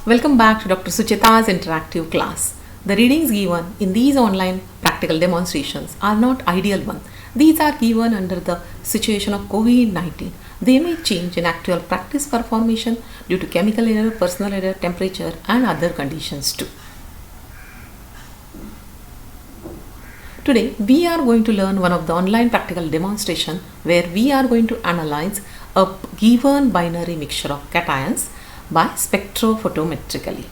Welcome back to Dr. Sucheta's interactive class. The readings given in these online practical demonstrations are not ideal ones. These are given under the situation of COVID-19. They may change in actual practice performation due to chemical error, personal error, temperature and other conditions too. Today we are going to learn one of the online practical demonstration where we are going to analyze a given binary mixture of cations by spectrophotometrically.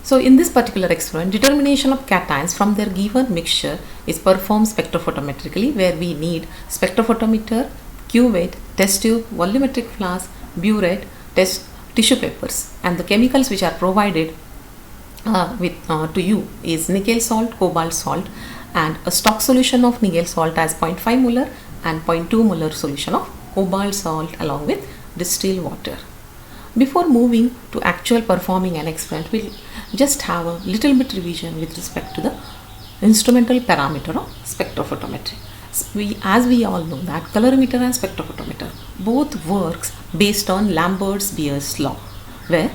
So in this particular experiment, determination of cations from their given mixture is performed spectrophotometrically, where we need spectrophotometer, cuvette, test tube, volumetric flask, burette, tissue papers, and the chemicals which are provided to you is nickel salt, cobalt salt, and a stock solution of nickel salt as 0.5 molar and 0.2 molar solution of cobalt salt along with distilled water. Before moving to actual performing an experiment, we'll just have a little bit revision with respect to the instrumental parameter of spectrophotometry. As we all know that colorimeter and spectrophotometer both works based on Lambert's-Beer's law, where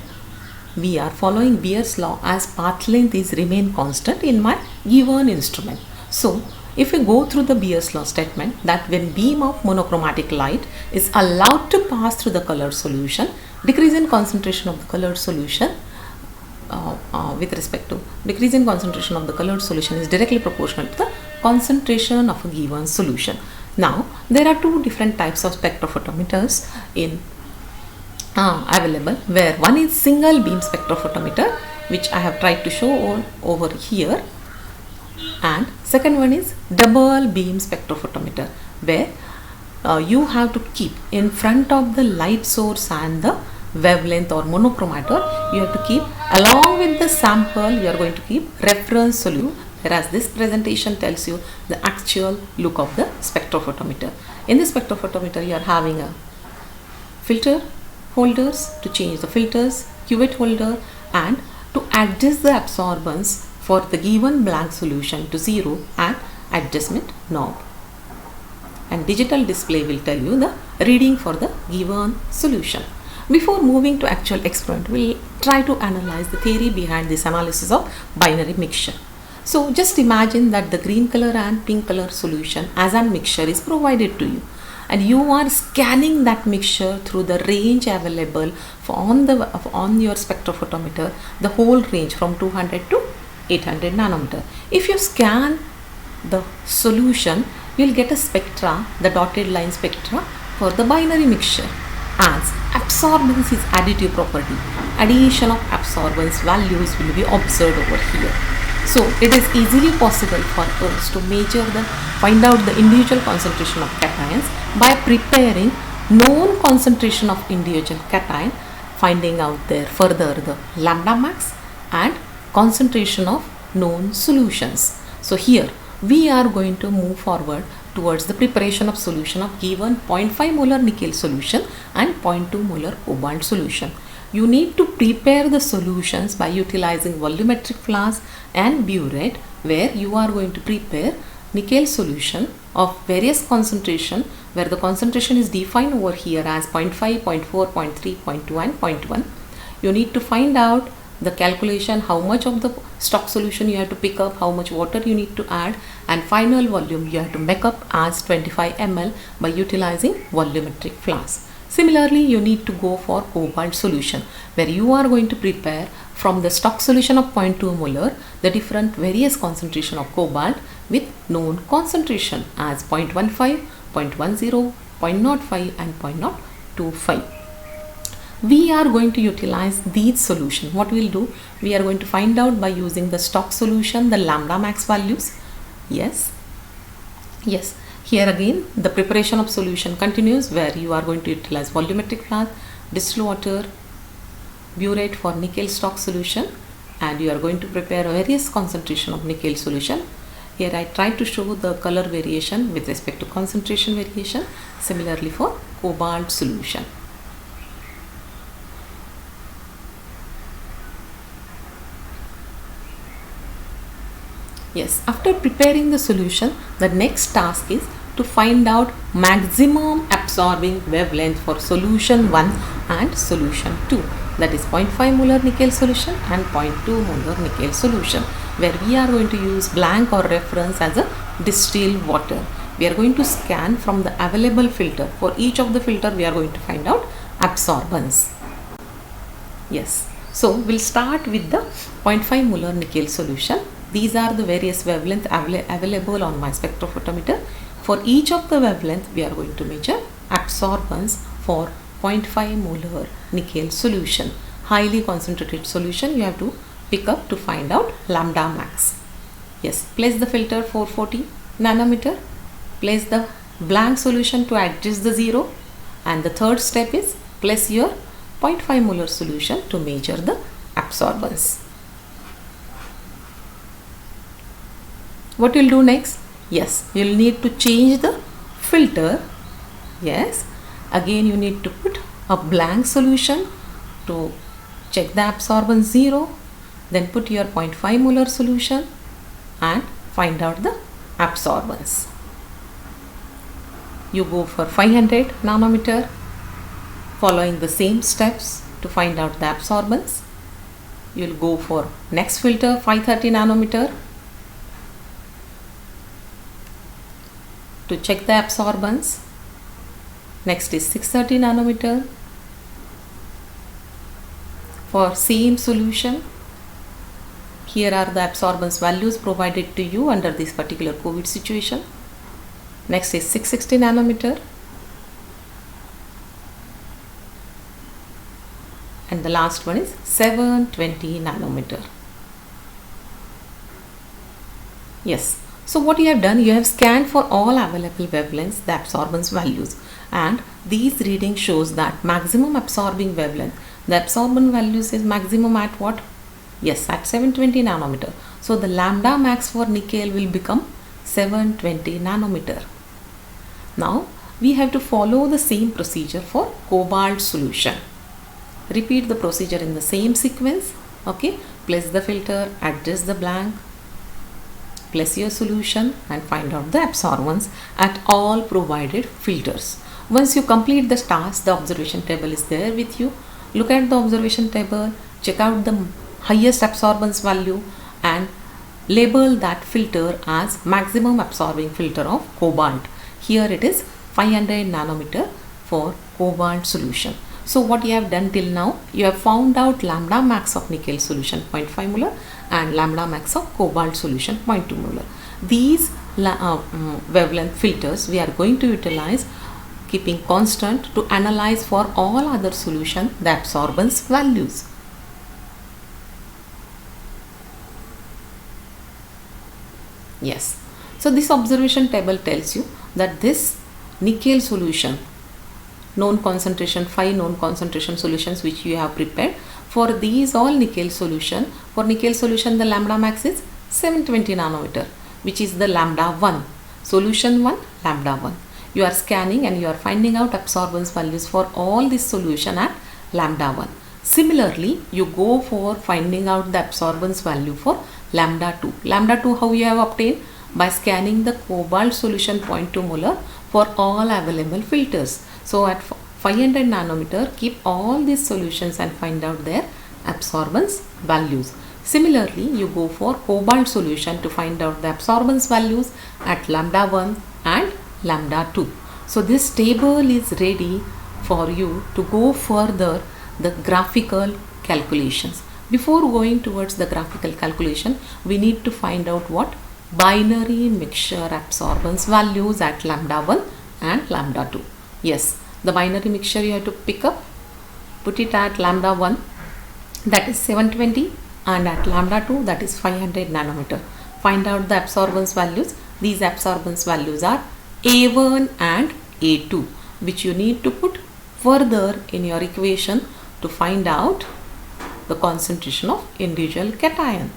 we are following Beer's law as path length is remain constant in my given instrument. So if we go through the Beer's law statement that when beam of monochromatic light is allowed to pass through the colored solution, decrease in concentration of the colored solution with respect to decrease in concentration of the colored solution is directly proportional to the concentration of a given solution. Now there are two different types of spectrophotometers in available, where one is single beam spectrophotometer, which I have tried to show over here, and second one is double beam spectrophotometer, where you have to keep in front of the light source and the wavelength or monochromator, you have to keep along with the sample, you are going to keep reference solution, whereas this presentation tells you the actual look of the spectrophotometer. In this spectrophotometer you are having a filter holders to change the filters, cuvette holder, and to adjust the absorbance for the given blank solution to 0 and adjustment knob. And digital display will tell you the reading for the given solution. Before moving to actual experiment, we'll try to analyze the theory behind this analysis of binary mixture. So just imagine that the green color and pink color solution as a mixture is provided to you, and you are scanning that mixture through the range available on your spectrophotometer, the whole range from 200 to 800 nanometer. If you scan the solution, you will get a spectra, the dotted line spectra for the binary mixture, as absorbance is additive property. Addition of absorbance values will be observed over here. So it is easily possible for us to find out the individual concentration of cations by preparing known concentration of individual cation, finding out there further the lambda max and concentration of known solutions. So here we are going to move forward towards the preparation of solution of given 0.5 molar nickel solution and 0.2 molar cobalt solution. You need to prepare the solutions by utilizing volumetric flask and burette, where you are going to prepare nickel solution of various concentration, where the concentration is defined over here as 0.5, 0.4, 0.3, 0.2 and 0.1. You need to find out the calculation, how much of the stock solution you have to pick up, how much water you need to add, and final volume you have to make up as 25 ml by utilizing volumetric flask. Similarly, you need to go for cobalt solution, where you are going to prepare from the stock solution of 0.2 molar the different various concentration of cobalt with known concentration as 0.15, 0.10, 0.05 and 0.025. We are going to utilize these solutions. What we'll do, we are going to find out by using the stock solution the lambda max values. Yes. Here again the preparation of solution continues, where you are going to utilize volumetric flask, distilled water, burette for nickel stock solution, and you are going to prepare various concentration of nickel solution. Here I tried to show the color variation with respect to concentration variation, similarly for cobalt solution. Yes, after preparing the solution, the next task is to find out maximum absorbing wavelength for solution 1 and solution 2, that is 0.5 molar nickel solution and 0.2 molar nickel solution, where we are going to use blank or reference as a distilled water. We are going to scan from the available filter. For each of the filter we are going to find out absorbance. Yes, so we'll start with the 0.5 molar nickel solution. These are the various wavelengths available on my spectrophotometer. For each of the wavelength we are going to measure absorbance for 0.5 molar nickel solution. Highly concentrated solution you have to pick up to find out lambda max. Yes, place the filter 440 nanometer. Place the blank solution to adjust the zero, and the third step is place your 0.5 molar solution to measure the absorbance. What you'll do next? Yes, you'll need to change the filter. Yes, again you need to put a blank solution to check the absorbance 0, then put your 0.5 molar solution and find out the absorbance. You go for 500 nanometer, following the same steps to find out the absorbance. You'll go for next filter 530 nanometer to check the absorbance. Next is 630 nanometer for same solution. Here are the absorbance values provided to you under this particular COVID situation. Next is 660 nanometer, and the last one is 720 nanometer. Yes, so what you have done, you have scanned for all available wavelengths the absorbance values, and these readings shows that maximum absorbing wavelength, the absorbance values is maximum at what? Yes, at 720 nanometer. So the lambda max for nickel will become 720 nanometer. Now we have to follow the same procedure for cobalt solution. Repeat the procedure in the same sequence. Okay, place the filter, adjust the blank, place your solution and find out the absorbance at all provided filters. Once you complete the task, the observation table is there with you. Look at the observation table, check out the highest absorbance value and label that filter as maximum absorbing filter of cobalt. Here it is 500 nanometer for cobalt solution. So what you have done till now, you have found out lambda max of nickel solution 0.5 molar and lambda max of cobalt solution 0.2 molar. These wavelength filters we are going to utilize keeping constant to analyze for all other solution the absorbance values. Yes, so this observation table tells you that this nickel solution, known concentration, 5 known concentration solutions which you have prepared, for these all nickel solution, for nickel solution the lambda max is 720 nanometer, which is the lambda 1, solution 1 lambda 1. You are scanning and you are finding out absorbance values for all this solution at lambda 1. Similarly, you go for finding out the absorbance value for lambda 2. Lambda 2 how you have obtained? By scanning the cobalt solution 0.2 molar for all available filters. So at 500 nanometer, keep all these solutions and find out their absorbance values. Similarly, you go for cobalt solution to find out the absorbance values at lambda 1 and lambda 2. So this table is ready for you to go further the graphical calculations. Before going towards the graphical calculation, we need to find out what? Binary mixture absorbance values at lambda 1 and lambda 2. Yes, the binary mixture you have to pick up, put it at lambda 1, that is 720, and at lambda 2, that is 500 nanometer. Find out the absorbance values. These absorbance values are A1 and A2, which you need to put further in your equation to find out the concentration of individual cation.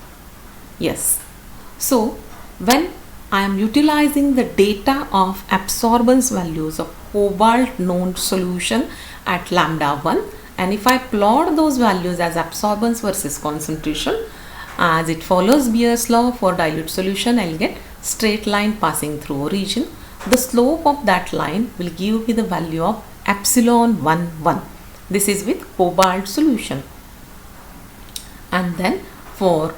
Yes, so when I am utilizing the data of absorbance values of cobalt known solution at lambda 1, and if I plot those values as absorbance versus concentration, as it follows Beer's law for dilute solution, I'll get straight line passing through origin. the slope of that line will give me the value of epsilon 1 1. This is with cobalt solution. And then for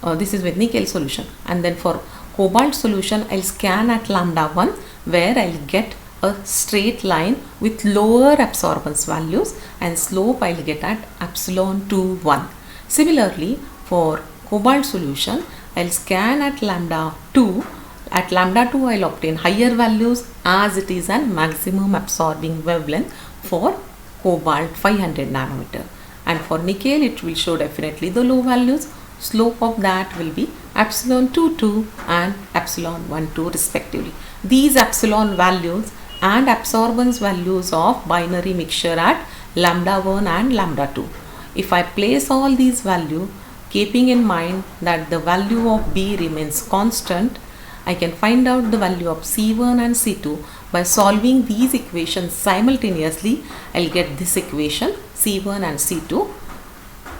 this is with nickel solution, and then for cobalt solution I'll scan at lambda 1, where I'll get a straight line with lower absorbance values, and slope I'll get at epsilon 2 1. Similarly, for cobalt solution I'll scan at lambda 2. At lambda 2 I'll obtain higher values, as it is an maximum absorbing wavelength for cobalt 500 nanometer. And for nickel it will show definitely the low values. Slope of that will be epsilon 2 2 and epsilon 1 2 respectively. These epsilon values and absorbance values of binary mixture at lambda 1 and lambda 2. If I place all these values, keeping in mind that the value of B remains constant, I can find out the value of C1 and C2 by solving these equations simultaneously. I'll get this equation C1 and C2.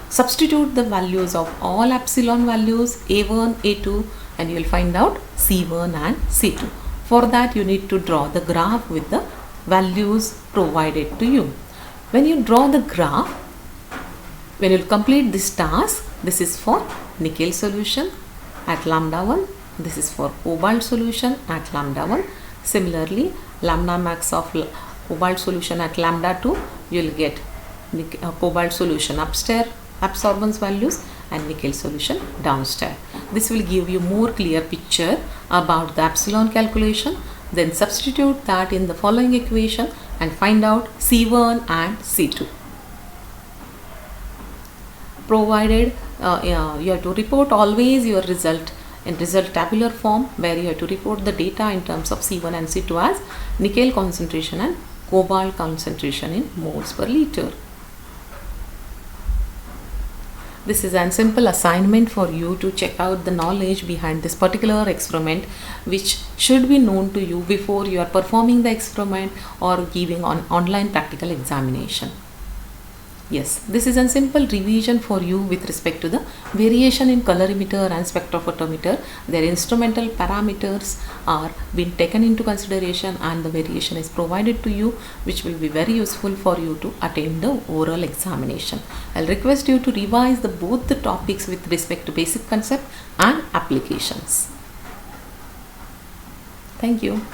Substitute the values of all epsilon values A1, A2, and you will find out C1 and C2. For that you need to draw the graph with the values provided to you. When you draw the graph, when you complete this task, this is for nickel solution at lambda 1, this is for cobalt solution at lambda 1. Similarly, lambda max of cobalt solution at lambda 2, you will get cobalt solution upstairs absorbance values and nickel solution downstairs. This will give you more clear picture about the epsilon calculation. Then substitute that in the following equation and find out C1 and C2. Provided you have to report always your result in result tabular form, where you have to report the data in terms of C1 and C2 as nickel concentration and cobalt concentration in moles per liter. This is a simple assignment for you to check out the knowledge behind this particular experiment, which should be known to you before you are performing the experiment or giving an online practical examination. Yes, this is a simple revision for you with respect to the variation in colorimeter and spectrophotometer. Their instrumental parameters are being taken into consideration and the variation is provided to you, which will be very useful for you to attain the oral examination. I'll request you to revise both the topics with respect to basic concept and applications. Thank you.